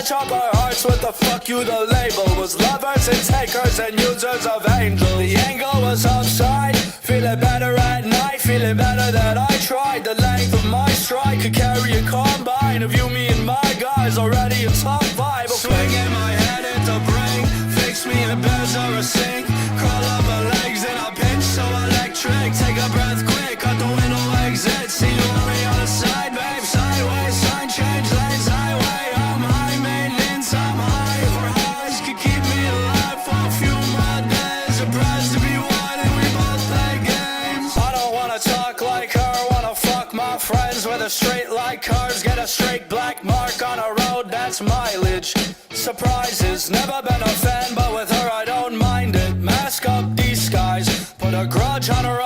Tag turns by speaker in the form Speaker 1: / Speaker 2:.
Speaker 1: patch up our hearts with the fuck you the label. Was lovers and takers and users of angels. The angle was offside, feeling better at night. Feeling better that I tried. The length of my stride could carry a combine of you, me and my guys already in top 5. Swinging my head into bring, fix me a bez or a sink. Crawl up my legs and I pinch so electric. Take a breath quick, cut the window exit. See you only on the side, babe. Sideways, sign change lanes, highway. I'm high maintenance, I'm high for highs. Could keep me alive for a few more days. Surprised to be one and we both play games. I don't wanna talk like her, wanna fuck my friends with a straight like cars. Get a straight black mark on a road, that's mileage. Surprises, never been a fan, but with her I don't mind it. Mask up, disguise, put a grudge on her